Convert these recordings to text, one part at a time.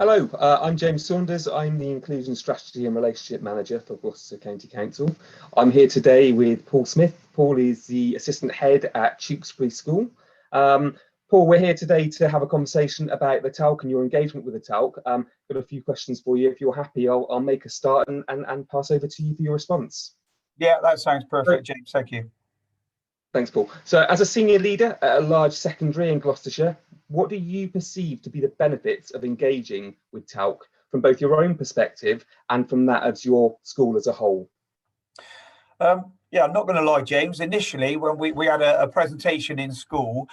Hello, I'm James Saunders. I'm the Inclusion Strategy and Relationship Manager for Gloucestershire County Council. I'm here today with Paul Smith. Paul is the Assistant Head at Tewkesbury School. Paul, we're here today to have a conversation about the TALC and your engagement with the TALC. Got a few questions for you. If you're happy, I'll make a start and pass over to you for your response. Yeah, that sounds perfect, James. Thank you. Thanks, Paul. So as a senior leader at a large secondary in Gloucestershire, what do you perceive to be the benefits of engaging with TALC from both your own perspective and from that of your school as a whole? Yeah, I'm not going to lie, James. Initially, when we had a presentation in school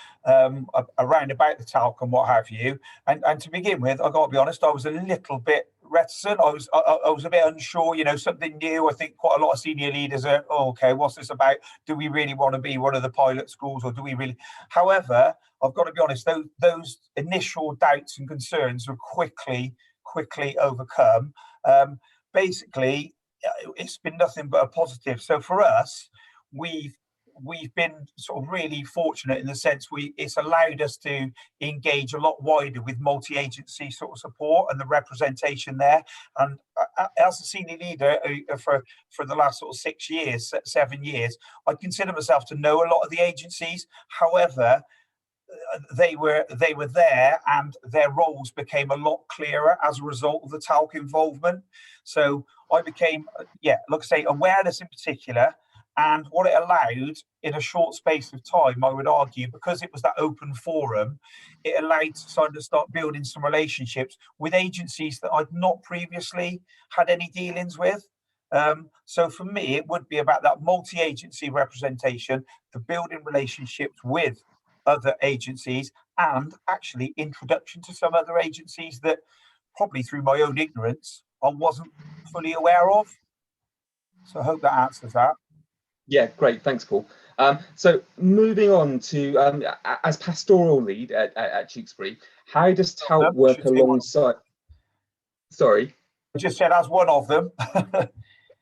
around about the TALC and what have you, and to begin with, I got to be honest, I was a little bit reticent. I was a bit unsure, something new. I think quite a lot of senior leaders are, oh, okay, what's this about? Do we really want to be one of the pilot schools, or do we really? However, I've got to be honest, those initial doubts and concerns were quickly overcome. Basically, it's been nothing but a positive. So for us, we've been sort of really fortunate in the sense it's allowed us to engage a lot wider with multi-agency sort of support and the representation there. And as a senior leader for the last sort of 7 years, I consider myself to know a lot of the agencies. However, they were there, and their roles became a lot clearer as a result of the TALC involvement. So I became, like I say, awareness in particular, and what it allowed in a short space of time, I would argue, because it was that open forum, it allowed to start building some relationships with agencies that I'd not previously had any dealings with. So for me, it would be about that multi-agency representation, the building relationships with other agencies, and actually introduction to some other agencies that probably through my own ignorance I wasn't fully aware of. So I hope that answers that. Yeah, great. Thanks, Paul. So moving on to, as pastoral lead at Tewkesbury, how does TALC work alongside... Sorry? I just said as one of them.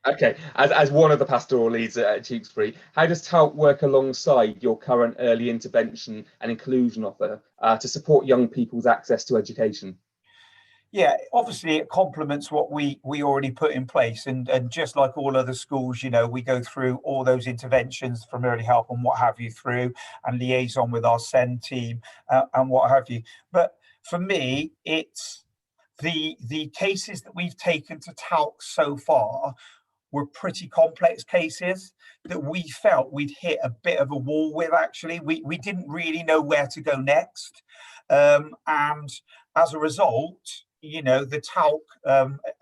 Okay, as one of the pastoral leads at Tewkesbury, how does TALC work alongside your current early intervention and inclusion offer to support young people's access to education? Yeah, obviously it complements what we already put in place, and just like all other schools, we go through all those interventions from early help and what have you through, and liaison with our SEND team and what have you. But for me, it's the cases that we've taken to TALC so far were pretty complex cases that we felt we'd hit a bit of a wall with. Actually, we didn't really know where to go next, and as a result, the TALC,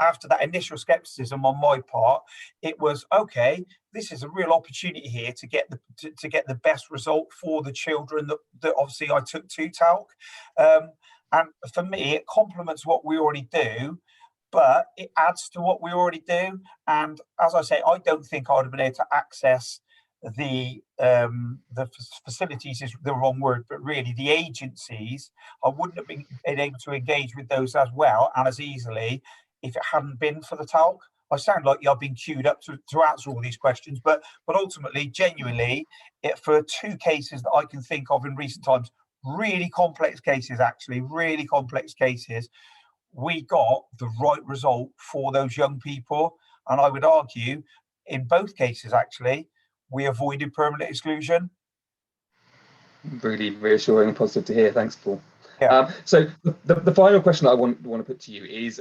after that initial skepticism on my part, it was okay, this is a real opportunity here to get the best result for the children that obviously I took to TALC, and for me it complements what we already do, but it adds to what we already do. And as I say, I don't think I would have been able to access the facilities is the wrong word, but really the agencies, I wouldn't have been able to engage with those as well and as easily if it hadn't been for the TALC. I sound like I've been queued up to answer all these questions, but ultimately, genuinely, for 2 cases that I can think of in recent times, really complex cases, we got the right result for those young people. And I would argue in both cases, actually, we avoided permanent exclusion. Really reassuring and positive to hear. Thanks, Paul. Yeah. So the final question I want to put to you is,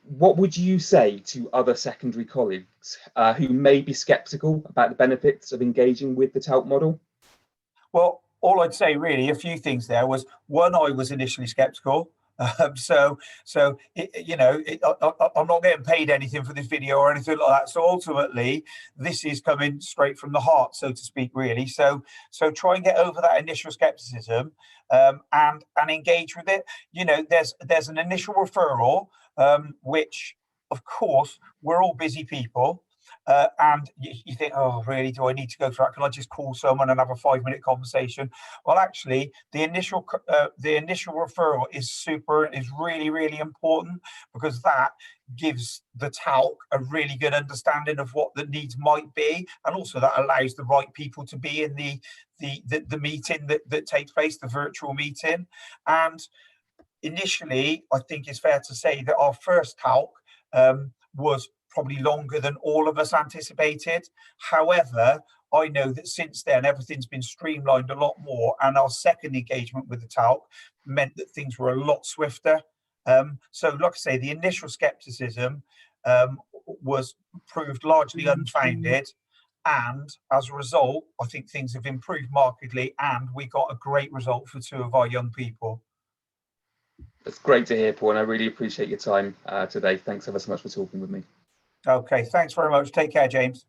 what would you say to other secondary colleagues who may be sceptical about the benefits of engaging with the TALC model? Well, all I'd say really, a few things there was, one, I was initially sceptical. I'm not getting paid anything for this video or anything like that. So ultimately, this is coming straight from the heart, so to speak, really. So try and get over that initial skepticism and engage with it. There's an initial referral, which, of course, we're all busy people. And you think, oh, really? Do I need to go through that? Can I just call someone and have a 5-minute conversation? Well, actually, the initial referral is really, really important, because that gives the TALC a really good understanding of what the needs might be, and also that allows the right people to be in the meeting that takes place, the virtual meeting. And initially, I think it's fair to say that our first talc was probably longer than all of us anticipated. However, I know that since then everything's been streamlined a lot more, and our second engagement with the talc meant that things were a lot swifter. So like I say, the initial skepticism was proved largely unfounded, and as a result I think things have improved markedly, and we got a great result for 2 of our young people. It's great to hear, Paul, and I really appreciate your time today. Thanks ever so much for talking with me. Okay, thanks very much. Take care, James.